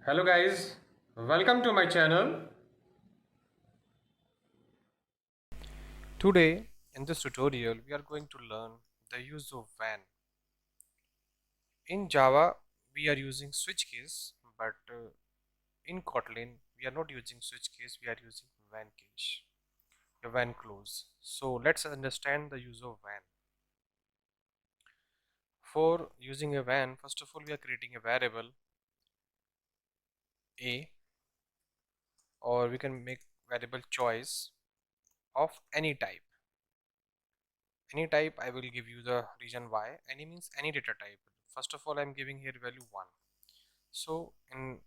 Hello guys, welcome to my channel. Today, in this tutorial, we are going to learn the use of when. In Java, we are using switch case, but in Kotlin, we are not using switch case, we are using when case, the when clause. So let's understand the use of when. For using a when, first of all, we are creating a variable a, or we can make variable choice of any type. Any type, I will give you the reason why. Any means any data type. First of all, I'm giving here value 1. So in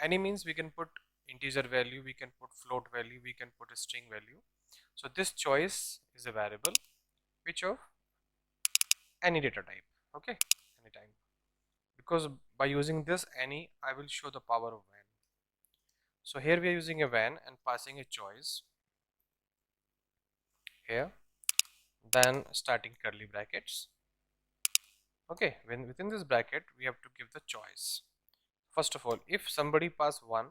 any means we can put integer value, we can put float value, we can put a string value. So this choice is a variable which of any data type. Okay, anytime, because by using this any, I will show the power of when. So here we are using a when and passing a choice here, then starting curly brackets. Okay, when within this bracket we have to give the choice. First of all, if somebody pass 1,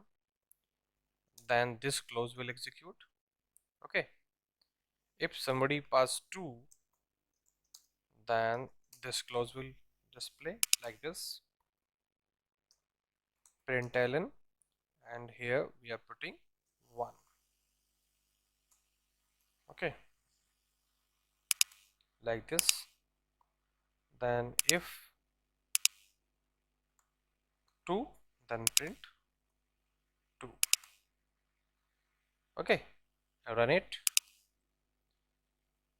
then this clause will execute. Okay, if somebody pass 2, then this clause will display like this, println, and here we are putting 1. Okay, like this. Then if 2, then print 2. Okay, now run it.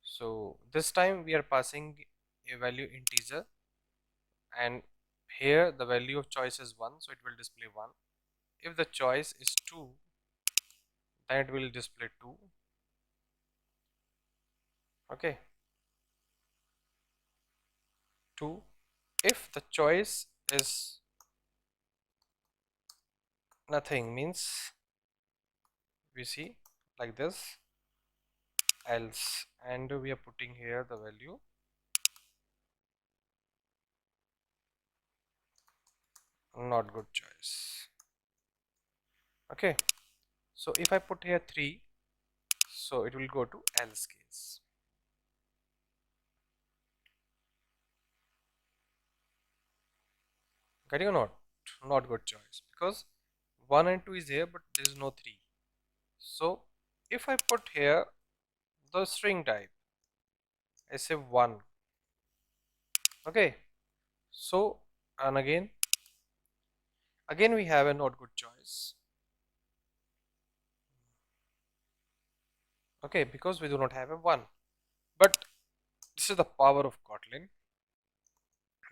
So this time we are passing a value integer, and here the value of choice is 1, so it will display 1. If the choice is 2, then it will display 2. Okay, 2. If the choice is nothing, means we see like this, else, and we are putting here the value not good choice. Okay, so if I put here 3, so it will go to else case. Getting or not good choice, because 1 and 2 is here but there is no 3. So if I put here the string type, I say 1. Okay, so and again we have a not good choice. Okay, because we do not have a 1, but this is the power of Kotlin.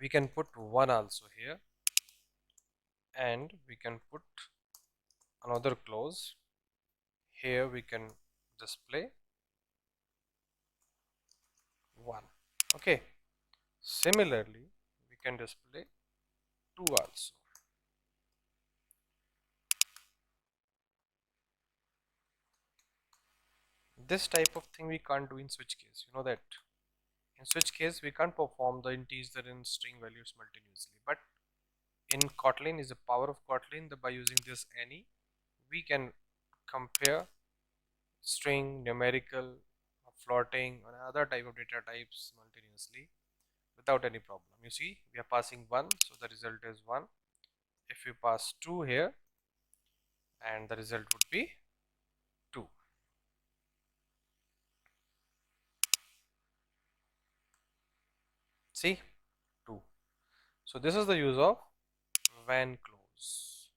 We can put 1 also here, and we can put another clause here. We can display 1. Okay, similarly we can display 2 also. This type of thing we can't do in switch case, you know that. In switch case we can't perform the integer and string values multinuously, but in Kotlin is the power of Kotlin, that by using this any, we can compare string, numerical, floating, and other type of data types multinuously without any problem. You see, we are passing 1, so the result is 1. If we pass 2 here, and the result would be 2. See, 2. So this is the use of when clause.